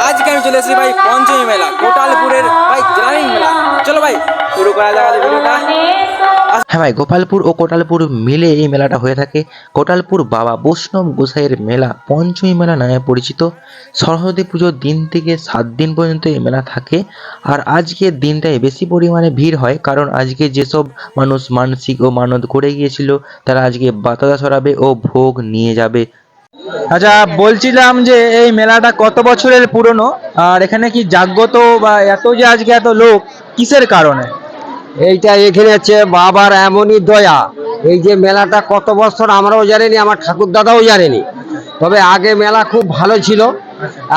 আজকে আমি চলে এসেছি ভাই পঞ্চমী মেলা, কোটালপুরের ভাই গ্রামীণ মেলা। চলো ভাই শুরু করা যাক ভিডিওটা। হ্যাঁ ভাই, গোপালপুর ও কোটালপুর মিলে এই মেলাটা হয়ে থাকে। কোটালপুর বাবা বৈষ্ণব গোসাইয়ের মেলা পঞ্চমী মেলা নামে পরিচিত। সরস্বতী পুজোর দিন থেকে 7 দিন পর্যন্ত এই মেলা থাকে। আর আজকের দিনটায় বেশি পরিমাণে ভিড় হয়, কারণ আজকে যেসব মানুষ মানসিক ও মানত করে গিয়েছিল তারা আজকে বাতাসা ছড়াবে ও ভোগ নিয়ে যাবে। আচ্ছা, বলছিলাম যে এই মেলাটা কত বছরের পুরনো, আর এখানে কি জাগ্রত বা এত যে আজকে এত লোক কিসের কারণে? এইটা এখানে হচ্ছে বাবার এমনই দয়া। এই যে মেলাটা কত বছর আমরাও জানিনি, আমার ঠাকুর দাদাও জানেনি। তবে আগে মেলা খুব ভালো ছিল,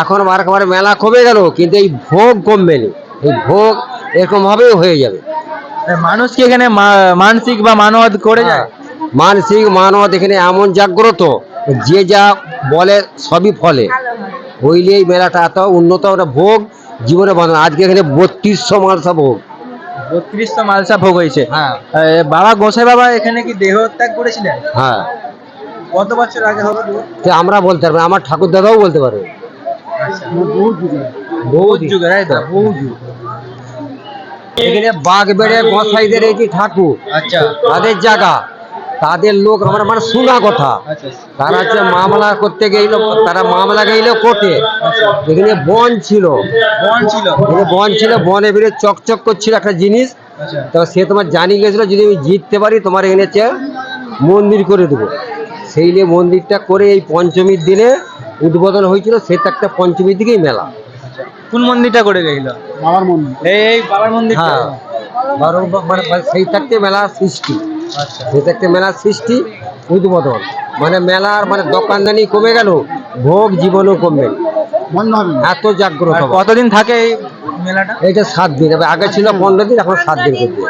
এখন একেবারে মেলা কমে গেল, কিন্তু এই ভোগ কমবেনি। এই ভোগ এরকম ভাবেই হয়ে যাবে। মানুষ কি এখানে মানসিক বা মানত করে যায়? মানসিক মানত এখানে এমন জাগ্রত, যে যা বলে সবই ফলে। হইলে এই মেলাটা এত উন্নত একটা ভোগ জীবনে বানানো। আজকে এখানে 3200 মালসা ভোগ। 3200 মালসা ভোগ হয়েছে। হ্যাঁ বাবা গোসাই বাবা এখানে কি দেহত্যাগ করেছিলেন? হ্যাঁ, কত বছর আগে হবে? তো আমরা বলতে পারবো, আমার ঠাকুর দাদাও বলতে পারবে। বহুত যুগে, তাই তো? এখানে বাঘ বেড়ে গোসাইদের এই যে ঠাকুর, আচ্ছা তাদের জায়গা, তাদের লোক আমরা মানে শোনা কথা। আচ্ছা তারা হচ্ছে মামলা করতে গেল, তারা মামলা গেল কোর্টে। এখানে বন ছিল, বন ছিল। এখানে বন ছিল, বনে বেরিয়ে চকচক করছিল একটা জিনিস। আচ্ছা তো সে তোমার জানিয়ে গেছিল, যদি আমি জিততে পারি তোমার এখানে হচ্ছে মন্দির করে দেবো। সেই নিয়ে মন্দিরটা করে এই পঞ্চমীর দিনে উদ্বোধন হয়েছিল। সেটা একটা পঞ্চমীর দিকেই মেলা। কোন মন্দিরটা করে গেছিল? বাবার মন্দির। এই বাবার মন্দির। হ্যাঁ, মানে সেই থাকতে মেলার সৃষ্টি, আচ্ছা সেই থাকতে মেলার সৃষ্টি উদ্বোধন। মানে মেলার মানে দোকানদানি কমে গেল, ভোগ জীবনও কমবে, এত জাগ্রত। কতদিন থাকে এই মেলাটা? এইটা 7 দিন, আগে ছিল 15 দিন, এখন 7 দিন করবে।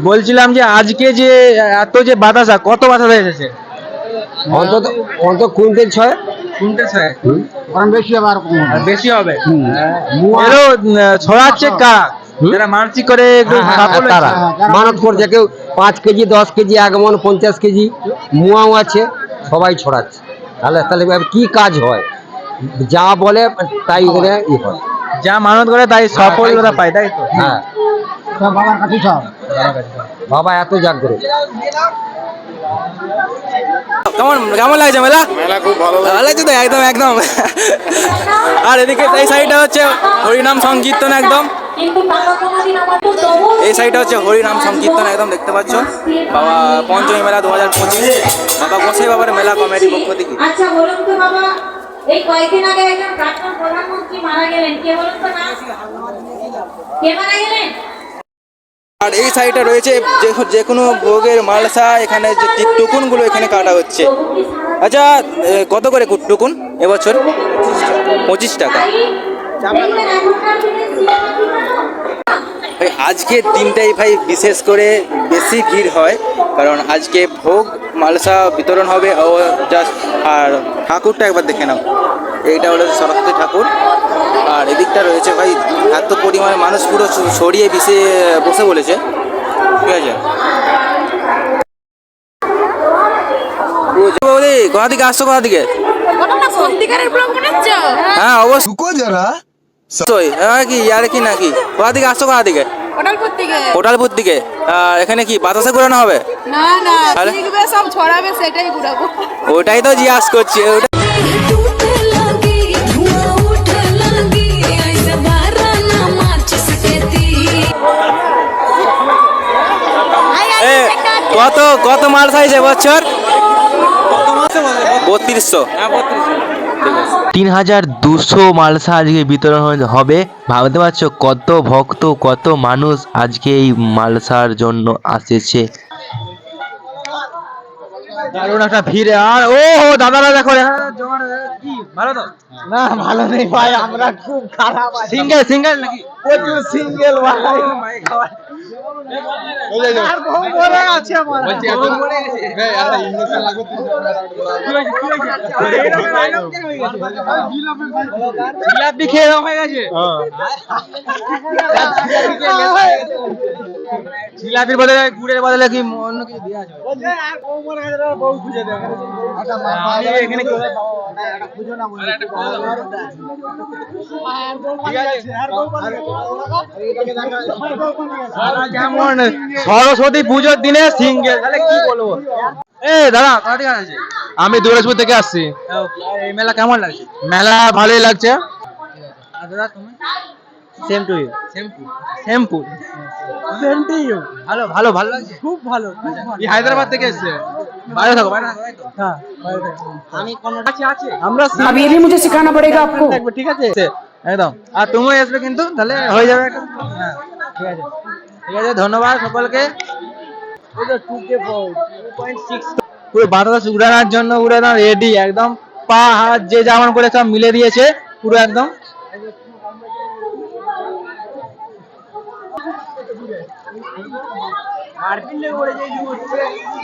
বলছিলাম যে আজকে যে এত যে বাতাসা, কত বাতাসা এসেছে? অন্তত অন্তত কুইন্টাল 6। শুনতে চাই বেশি হবে, আর বেশি হবে। মুয়া। এলো ছড়াচ্ছে কারা? যারা মানসিক করে একটু সাফল্য তারা হয়েছে। মানত করছে, কেউ 5 কেজি 10 কেজি আগমন 50 কেজি মুয়াও আছে, সবাই ছড়াচ্ছে। তাহলে তাহলে এবার কি কাজ হয়? যা বলে তাই এখানে ই হয়। যা মানত করে তাই সফলতা পায়, তাই তো? হ্যাঁ, বাবার কাছে সব, বাবা এত জাগ্রত। কেমন কেমন লাগছে মেলা? মেলা খুব ভালো লাগছে তো, একদম একদম। আর এদিকে এই সাইডটা হচ্ছে হরিনাম সংকীর্তন, একদম এই সাইডটা হচ্ছে হরিনাম সংকীর্তন, একদম দেখতে পাচ্ছ। বাবা পঞ্চমী মেলা 2025 বাবা গোসাই বাবার মেলা কমিটির পক্ষ থেকে। আচ্ছা বলুন তো বাবা, এই কয়েকদিন আগে একজন প্রাক্তন প্রধানমন্ত্রী মারা গেলেন, কে বলুন তো না? কে মারা গেলেন? আর এই সাইডে রয়েছে যে কোনো ভোগের মালসা, এখানে যে টুকুনগুলো এখানে কাটা হচ্ছে। আচ্ছা, কত করে টুকুন এবছর? 25 টাকা। ভাই আজকের দিনটাই ভাই বিশেষ করে বেশি ভিড় হয়, কারণ আজকে ভোগ মালসা বিতরণ হবে। ও জাস্ট, আর ঠাকুরটা একবার দেখে নাও, এইটা হলো সরস্বতী ঠাকুর। আর এদিকটা রয়েছে ভাই এত পরিমাণে মানুষ পুরো ছড়িয়ে বসে বলেছে, ঠিক আছে? বৌদি কোথা থেকে আসছো, কোথা থেকে? হ্যাঁ অবশ্যই। হ্যাঁ কি ইয়ার কি নাকি, কোথা থেকে আসছো, কোথা থেকে? কোটালপুর থেকে। এখানে কি বাতাসা ঘোরানো হবে? না না, শিখবে সব ছড়াবে, সেটাই ঘুরাবো। ওটাই তো জিজ্ঞাস করছি। কত কত মাল সাইজ এবছর? 3200। 3200 মালসা আজকে বিতরণ হবে। ভাবতে পারছো কত ভক্ত, কত মানুষ আজকে এই মালসার জন্য আসেছে। দারুণ একটা ভিড়। আর ও দাদারা দেখো, কি ভালো তো? না ভালো নেই ভাই, আমরা খুব খারাপ আছি। সিঙ্গেল সিঙ্গেল নাকি? প্রচুর সিঙ্গেল ভাই। আর ঘুম পড়ে আছে আমার। জিলাপি খেয়ে হয়ে গেছে। জিলাপির বদলে গুড়ের বদলে কি অন্য কিছু দেওয়া যাবে? যেমন সরস্বতী পুজোর দিনে সিঙ্গেল, তাহলে কি বলবো। দাদা কোথা থেকে আসছে? আমি দুরাজপুর থেকে আসছি। এই মেলা কেমন লাগছে? মেলা ভালোই লাগছে। আর দাদা তুমি? Same to you. Same to you. ভালো ভালো ভালো লাগছে, খুব ভালো। এই হায়দ্রাবাদ থেকে এসছে। বাইরে থাকো, বাইরে থাকো, তাই তো? হ্যাঁ, আমি কোনটা আছে আমরা अब ये भी मुझे सिखाना पड़ेगा आपको। থাকবে, ঠিক আছে একদম। আর তুমিও আসবে কিন্তু, তাহলে হয়ে যাবে একটা। হ্যাঁ ঠিক আছে, ঠিক আছে, ধন্যবাদ সকলকে। পুরো বাতাস উড়ানোর জন্য উড়ানো রেডি একদম, পা হাত যে যেমন করে সব মিলে দিয়েছে পুরো একদম।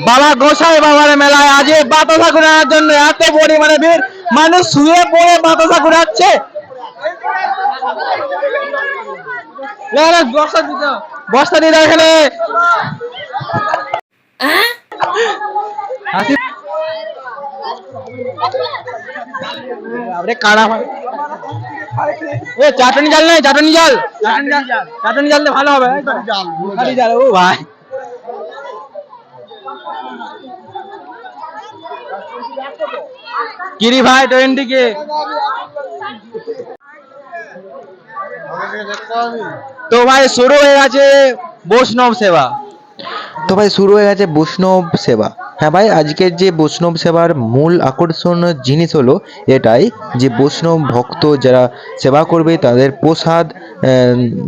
বাবা গোসাই বাবার মেলায় আজ বাতাসা ঘোরানোর জন্য এত পরিমাণে ভিড়, মানুষ শুয়ে পড়ে বাতাসা ঘোরাচ্ছে। বস্তা দিয়ে দাও এখানে। চাটনি জাল নাই, চাটনি জাল, চাটনি জাল ভালো হবে। খালি জাল, ও ভাই কিরি ভাই 20 কে। তো ভাই শুরু হয়ে গেছে বৈষ্ণব সেবা। তো ভাই শুরু হয়ে গেছে বৈষ্ণব সেবা। হ্যাঁ ভাই, আজকের যে বৈষ্ণব সেবার মূল আকর্ষণ জিনিস হলো এটাই যে বৈষ্ণব ভক্ত যারা সেবা করবে তাদের প্রসাদ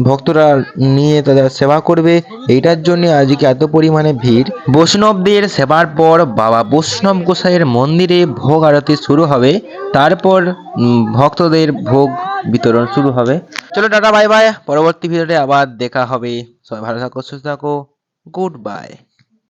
ভক্তরা নিয়ে তাদের সেবা করবে, এইটার জন্য আজকে এত পরিমাণে ভিড়। বৈষ্ণবদের সেবার পর বাবা বৈষ্ণব গোসাইয়ের মন্দিরে ভোগ আরতি শুরু হবে, তারপর ভক্তদের ভোগ বিতরণ শুরু হবে। চলো টাটা বাই বাই, পরবর্তী ভিডিওতে আবার দেখা হবে। সবাই ভালো থাকো, সুস্থ থাকো, গুড বাই।